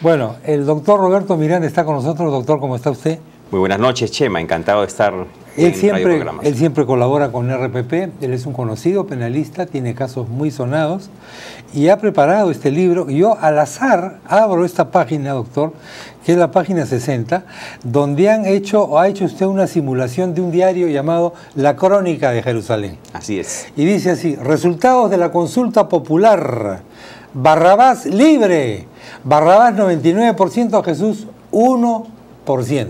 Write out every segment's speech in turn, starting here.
Bueno, el doctor Roberto Miranda está con nosotros. Doctor, ¿cómo está usted? Muy buenas noches, Chema. Encantado de estar en Radio Programas. Él siempre colabora con RPP. Él es un conocido penalista, tiene casos muy sonados y ha preparado este libro. Yo al azar abro esta página, doctor, que es la página 60, donde ha hecho usted una simulación de un diario llamado La Crónica de Jerusalén. Así es. Y dice así: resultados de la consulta popular. Barrabás libre. Barrabás 99%, Jesús 1%.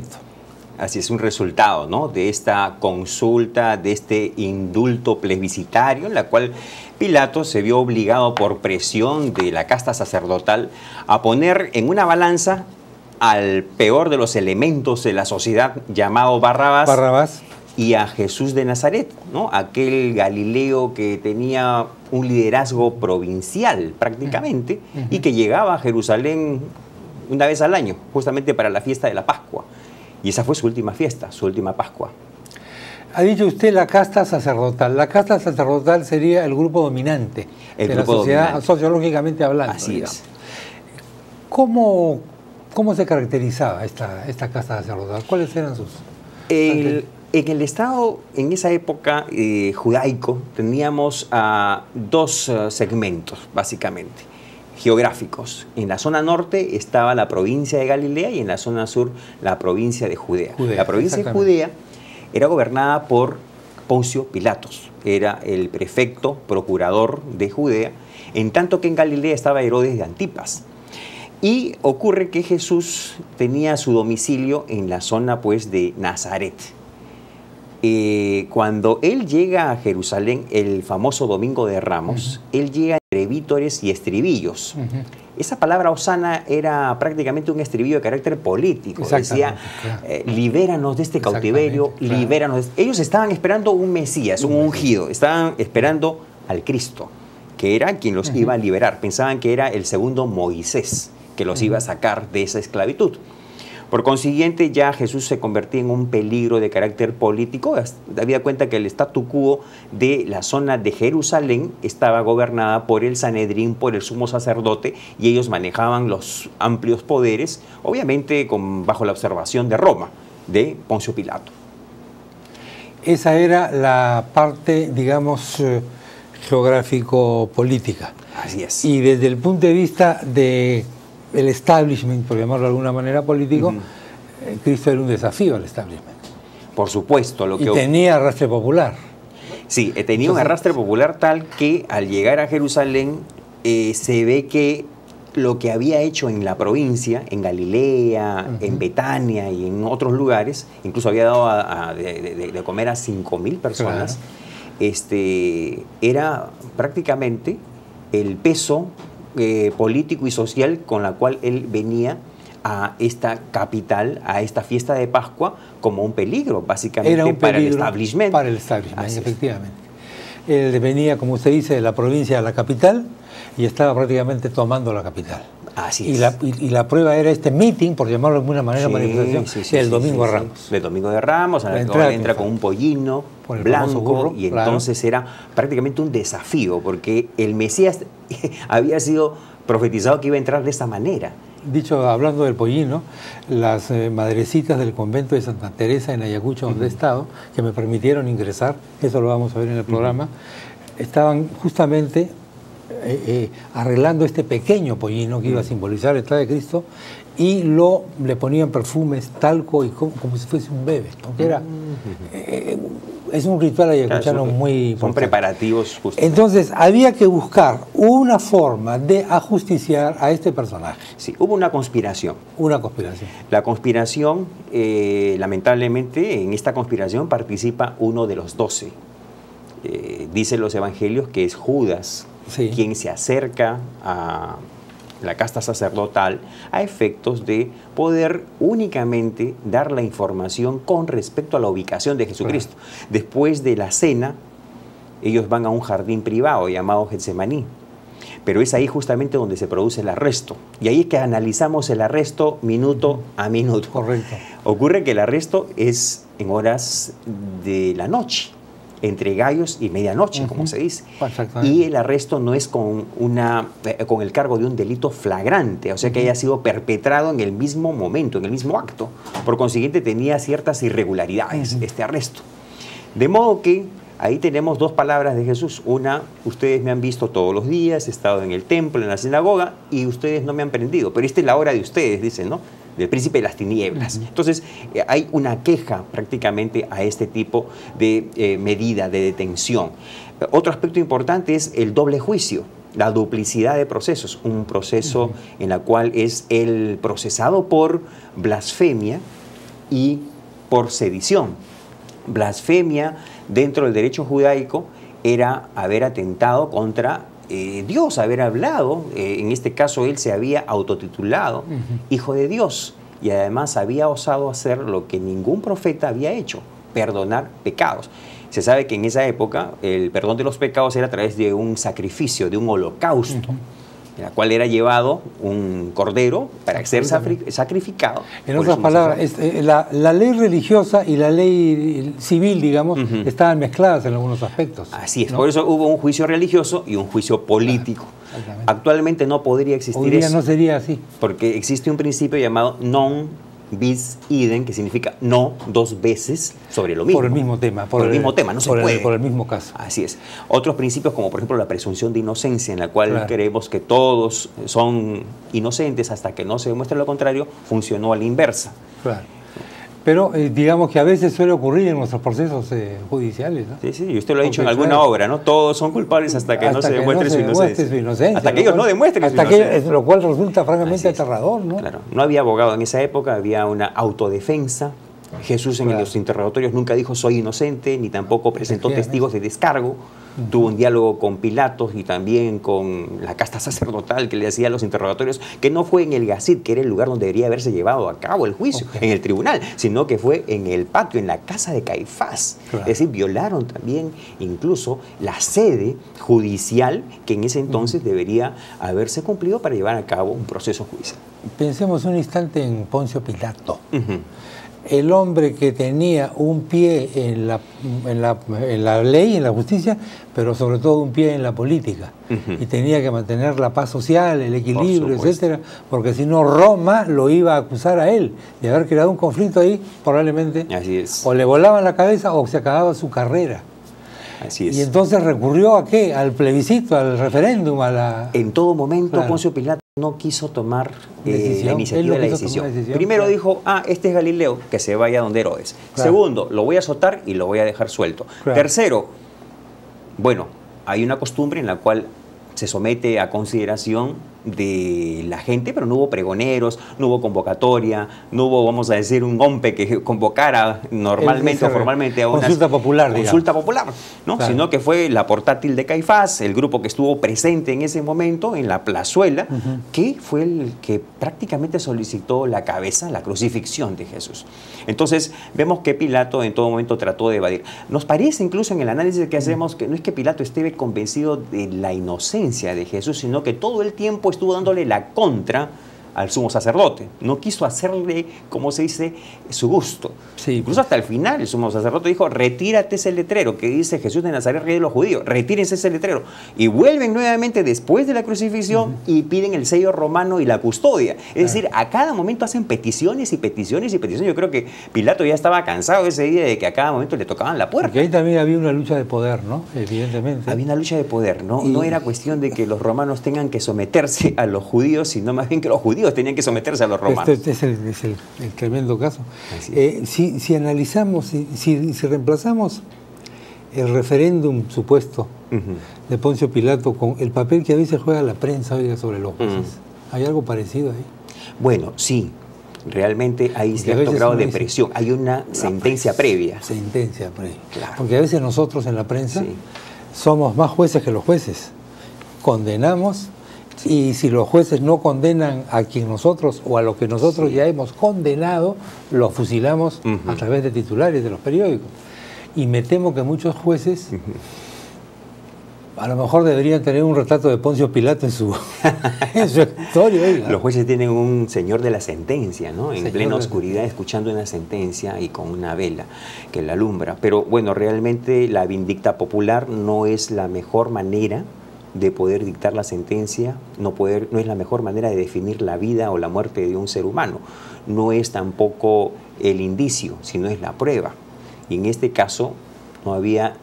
Así es, un resultado, ¿no?, de esta consulta, de este indulto plebiscitario, en la cual Pilato se vio obligado por presión de la casta sacerdotal a poner en una balanza al peor de los elementos de la sociedad, llamado Barrabás, y a Jesús de Nazaret, ¿no?, aquel Galileo que tenía un liderazgo provincial prácticamente y que llegaba a Jerusalén una vez al año, justamente para la fiesta de la Pascua. Y esa fue su última fiesta, su última Pascua. Ha dicho usted la casta sacerdotal. La casta sacerdotal sería el grupo dominante de la sociedad, sociológicamente hablando. Así es. ¿Cómo se caracterizaba esta casta sacerdotal? ¿Cuáles eran sus...? En el Estado, en esa época judaico, teníamos dos segmentos, básicamente, geográficos. En la zona norte estaba la provincia de Galilea y en la zona sur la provincia de Judea. La provincia de Judea era gobernada por Poncio Pilatos, era el prefecto procurador de Judea, en tanto que en Galilea estaba Herodes de Antipas. Y ocurre que Jesús tenía su domicilio en la zona, pues, de Nazaret. Cuando él llega a Jerusalén, el famoso Domingo de Ramos, él llega entre vítores y estribillos. Esa palabra hosana era prácticamente un estribillo de carácter político. Decía, libéranos de este cautiverio, libéranos. Ellos estaban esperando un Mesías, un ungido, estaban esperando al Cristo, que era quien los iba a liberar. Pensaban que era el segundo Moisés, que los iba a sacar de esa esclavitud. Por consiguiente, ya Jesús se convertía en un peligro de carácter político, habida cuenta que el statu quo de la zona de Jerusalén estaba gobernada por el Sanedrín, por el sumo sacerdote, y ellos manejaban los amplios poderes, obviamente bajo la observación de Roma, de Poncio Pilato. Esa era la parte, digamos, geográfico-política. Así es. Y desde el punto de vista de el establishment, por llamarlo de alguna manera político, Cristo era un desafío al establishment. Por supuesto. Y tenía arrastre popular. Sí, tenía un arrastre popular tal que al llegar a Jerusalén se ve que lo que había hecho en la provincia, en Galilea, en Betania y en otros lugares, incluso había dado de comer a 5.000 personas, era prácticamente el peso político y social con la cual él venía a esta capital, a esta fiesta de Pascua, como un peligro, básicamente, era un para peligro el establishment. Para el establishment, efectivamente. Él venía, como usted dice, de la provincia a la capital y estaba prácticamente tomando la capital. Así es. Y la prueba era este meeting, por llamarlo de alguna manera, manifestación, del Domingo de Ramos. Del Domingo de Ramos, a la que entra con un pollino blanco, burro, y entonces era prácticamente un desafío, porque el Mesías había sido profetizado que iba a entrar de esta manera. Dicho, hablando del pollino, las madrecitas del convento de Santa Teresa en Ayacucho, donde he estado, que me permitieron ingresar, eso lo vamos a ver en el programa, estaban justamente arreglando este pequeño pollino que iba a simbolizar la entrada de Cristo, y le ponían perfumes, talco, y como si fuese un bebé, porque era es un ritual ayacuchano muy importante. Son preparativos justamente. Entonces había que buscar una forma de ajusticiar a este personaje. Sí, hubo una conspiración. Una conspiración. La conspiración, lamentablemente, en esta conspiración participa uno de los 12. Dicen los evangelios que es Judas, quien se acerca a la casta sacerdotal a efectos de poder únicamente dar la información con respecto a la ubicación de Jesucristo. Después de la cena, ellos van a un jardín privado llamado Getsemaní, pero es ahí justamente donde se produce el arresto. Y ahí es que analizamos el arresto minuto a minuto. Correcto. Ocurre que el arresto es en horas de la noche. entre gallos y medianoche, como se dice. Y el arresto no es con el cargo de un delito flagrante, o sea que haya sido perpetrado en el mismo momento, en el mismo acto. Por consiguiente, tenía ciertas irregularidades este arresto. De modo que ahí tenemos dos palabras de Jesús. Una, ustedes me han visto todos los días, he estado en el templo, en la sinagoga, y ustedes no me han prendido. Pero esta es la hora de ustedes, dicen, ¿no? Del príncipe de las tinieblas. Entonces, hay una queja prácticamente a este tipo de medida, de detención. Otro aspecto importante es el doble juicio, la duplicidad de procesos. Un proceso en el cual es el procesado por blasfemia y por sedición. Blasfemia dentro del derecho judaico era haber atentado contra Dios, haber hablado, en este caso él se había autotitulado Hijo de Dios y además había osado hacer lo que ningún profeta había hecho, perdonar pecados. Se sabe que en esa época el perdón de los pecados era a través de un sacrificio, de un holocausto, en la cual era llevado un cordero para ser sacrificado. En otras palabras, la ley religiosa y la ley civil, digamos, estaban mezcladas en algunos aspectos. Así es, ¿no? Por eso hubo un juicio religioso y un juicio político. Actualmente no podría existir eso. Hoy día no sería así. Porque existe un principio llamado non bis idem, que significa no dos veces sobre lo mismo. Por el mismo tema. Por el mismo tema, no se puede. Por el mismo caso. Así es. Otros principios, como por ejemplo la presunción de inocencia, en la cual creemos que todos son inocentes hasta que no se demuestre lo contrario, funcionó a la inversa. Claro. Pero digamos que a veces suele ocurrir en nuestros procesos judiciales, ¿no? Sí, sí, y usted lo ha dicho en alguna obra, ¿no? Todos son culpables hasta que no se demuestre su inocencia. Hasta que ellos no demuestren su inocencia. Lo cual resulta francamente aterrador, ¿no? Claro. No había abogado en esa época, había una autodefensa. Jesús en los interrogatorios nunca dijo soy inocente, ni tampoco presentó testigos de descargo. Tuvo un diálogo con Pilatos y también con la casta sacerdotal que le hacía los interrogatorios, que no fue en el Gazit, que era el lugar donde debería haberse llevado a cabo el juicio, en el tribunal, sino que fue en el patio, en la casa de Caifás. Es decir, violaron también incluso la sede judicial que en ese entonces debería haberse cumplido para llevar a cabo un proceso judicial. Pensemos un instante en Poncio Pilato. El hombre que tenía un pie en la ley, en la justicia, pero sobre todo un pie en la política. Y tenía que mantener la paz social, el equilibrio, etcétera, porque si no Roma lo iba a acusar a él de haber creado un conflicto ahí, probablemente o le volaban la cabeza o se acababa su carrera. Así es. Y entonces recurrió ¿a qué? Al plebiscito, al referéndum, a la... En todo momento Poncio Pilato no quiso tomar la iniciativa de la decisión. Primero dijo, este es Galileo, que se vaya donde Herodes. Segundo, lo voy a azotar y lo voy a dejar suelto. Tercero, bueno, hay una costumbre en la cual se somete a consideración de la gente, pero no hubo pregoneros, no hubo convocatoria, no hubo, vamos a decir, un OMPE que convocara normalmente o formalmente a una consulta popular, ¿no? Claro. Sino que fue la portátil de Caifás, el grupo que estuvo presente en ese momento en la plazuela, que fue el que prácticamente solicitó la cabeza, la crucifixión de Jesús. Entonces, vemos que Pilato en todo momento trató de evadir. Nos parece incluso en el análisis que hacemos que no es que Pilato esté convencido de la inocencia de Jesús, sino que todo el tiempo estuvo dándole la contra al sumo sacerdote. No quiso hacerle, como se dice, su gusto. Incluso hasta el final el sumo sacerdote dijo, retírate ese letrero que dice Jesús de Nazaret, rey de los judíos. Retírense ese letrero. Y vuelven nuevamente después de la crucifixión y piden el sello romano y la custodia. Es decir, a cada momento hacen peticiones y peticiones y peticiones. Yo creo que Pilato ya estaba cansado ese día de que a cada momento le tocaban la puerta. Porque ahí también había una lucha de poder, ¿no? Evidentemente. Había una lucha de poder, ¿no? No era cuestión de que los romanos tengan que someterse a los judíos, sino más bien que los judíos tenían que someterse a los romanos. Este es el tremendo caso. Si analizamos, si reemplazamos el referéndum supuesto de Poncio Pilato con el papel que a veces juega la prensa sobre los jueces, ¿hay algo parecido ahí? Bueno, sí. Realmente hay cierto grado de presión. Hay una sentencia previa. Sentencia previa. Claro. Porque a veces nosotros en la prensa somos más jueces que los jueces. Condenamos. Y si los jueces no condenan a quien nosotros o a lo que nosotros ya hemos condenado, lo fusilamos a través de titulares de los periódicos. Y me temo que muchos jueces A lo mejor deberían tener un retrato de Poncio Pilato en su, en su escritorio. Oiga. Los jueces tienen un señor de la sentencia, ¿no? En Señor plena de... oscuridad, escuchando una sentencia y con una vela que la alumbra. Pero bueno, realmente la vindicta popular no es la mejor manera de poder dictar la sentencia, no es la mejor manera de definir la vida o la muerte de un ser humano. No es tampoco el indicio, sino es la prueba. Y en este caso no había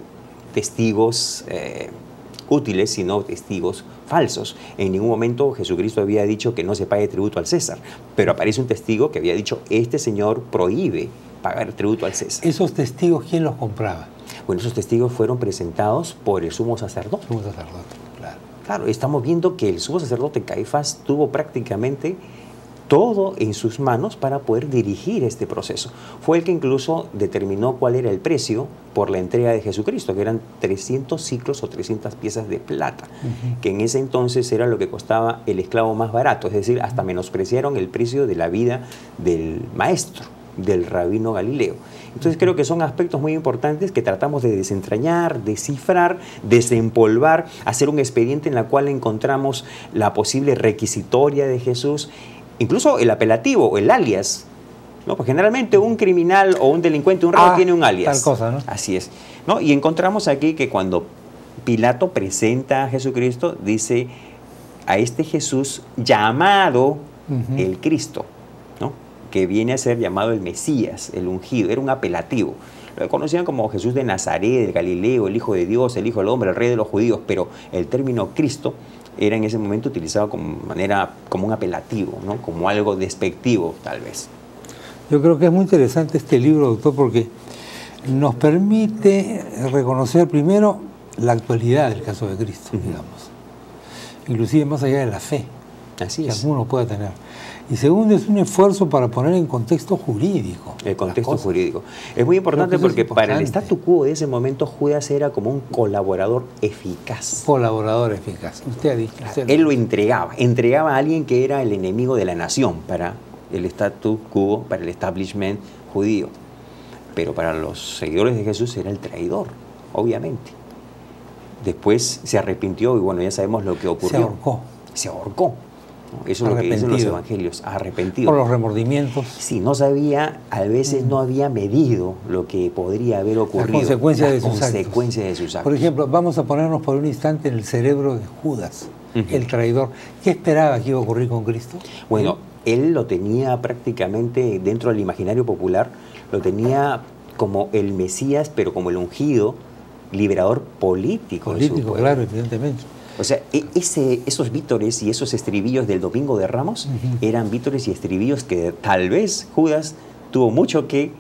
testigos útiles, sino testigos falsos. En ningún momento Jesucristo había dicho que no se pague tributo al César, pero aparece un testigo que había dicho, este señor prohíbe pagar tributo al César. ¿Esos testigos quién los compraba? Bueno, esos testigos fueron presentados por el sumo sacerdote. Sumo sacerdote, claro. Claro, estamos viendo que el sumo sacerdote Caifás tuvo prácticamente todo en sus manos para poder dirigir este proceso. Fue el que incluso determinó cuál era el precio por la entrega de Jesucristo, que eran 300 ciclos o 300 piezas de plata, que en ese entonces era lo que costaba el esclavo más barato, es decir, hasta menospreciaron el precio de la vida del maestro, del rabino Galileo. Entonces creo que son aspectos muy importantes que tratamos de desentrañar, descifrar, desempolvar, hacer un expediente en el cual encontramos la posible requisitoria de Jesús, incluso el apelativo o el alias, ¿no? Pues generalmente un criminal o un delincuente, un reo tiene un alias. Tal cosa, ¿no? Así es, ¿no? Y encontramos aquí que cuando Pilato presenta a Jesucristo, dice a este Jesús llamado el Cristo, ¿no? Que viene a ser llamado el Mesías, el ungido, era un apelativo. Lo conocían como Jesús de Nazaret, el Galileo, el Hijo de Dios, el Hijo del Hombre, el Rey de los Judíos, pero el término Cristo era en ese momento utilizado como un apelativo, ¿no? Como algo despectivo, tal vez. Yo creo que es muy interesante este libro, doctor, porque nos permite reconocer primero la actualidad del caso de Cristo, digamos, inclusive más allá de la fe Así que es. alguno pueda tener. Y segundo, es un esfuerzo para poner en contexto jurídico. El contexto jurídico. Es muy importante porque para el statu quo de ese momento Judas era como un colaborador eficaz. Colaborador eficaz. Usted ha dicho. Él lo entregaba a alguien que era el enemigo de la nación para el statu quo, para el establishment judío. Pero para los seguidores de Jesús era el traidor, obviamente. Después se arrepintió y bueno, ya sabemos lo que ocurrió. Se ahorcó. Se ahorcó. Eso es lo que dicen los evangelios, arrepentido. Por los remordimientos. Sí, no sabía, a veces no había medido lo que podría haber ocurrido. Las consecuencias de sus actos. Por ejemplo, vamos a ponernos por un instante en el cerebro de Judas, el traidor. ¿Qué esperaba que iba a ocurrir con Cristo? Bueno, él lo tenía prácticamente dentro del imaginario popular, lo tenía como el Mesías, pero como el ungido, liberador político. Político, claro, evidentemente. O sea, esos vítores y esos estribillos del Domingo de Ramos eran vítores y estribillos que tal vez Judas tuvo mucho que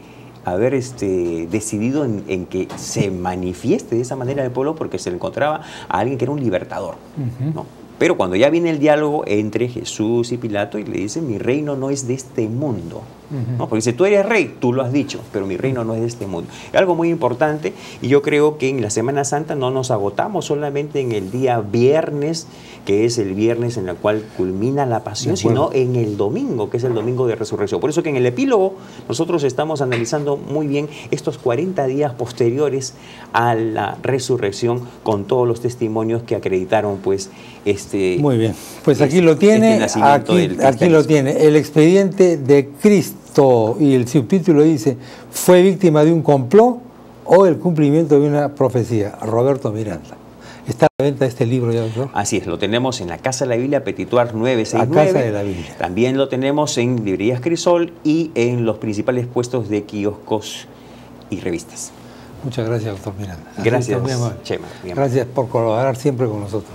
haber decidido en que se manifieste de esa manera el pueblo porque se le encontraba a alguien que era un libertador, ¿no? Pero cuando ya viene el diálogo entre Jesús y Pilato y le dice, mi reino no es de este mundo, ¿no? Porque dice, tú eres rey, tú lo has dicho, pero mi reino no es de este mundo. Es algo muy importante y yo creo que en la Semana Santa no nos agotamos solamente en el día viernes, que es el viernes en el cual culmina la pasión, sino en el domingo, que es el domingo de resurrección. Por eso que en el epílogo nosotros estamos analizando muy bien estos 40 días posteriores a la resurrección con todos los testimonios que acreditaron pues muy bien, pues aquí lo tiene, aquí lo tiene, el expediente de Cristo, y el subtítulo dice, ¿fue víctima de un complot o el cumplimiento de una profecía? Roberto Miranda. ¿Está a la venta este libro ya, doctor? Así es, lo tenemos en la Casa de la Biblia, Petituar 969. La Casa de la Biblia. También lo tenemos en Librerías Crisol y en los principales puestos de kioscos y revistas. Muchas gracias, doctor Miranda. Gracias, Chema. Gracias por colaborar siempre con nosotros.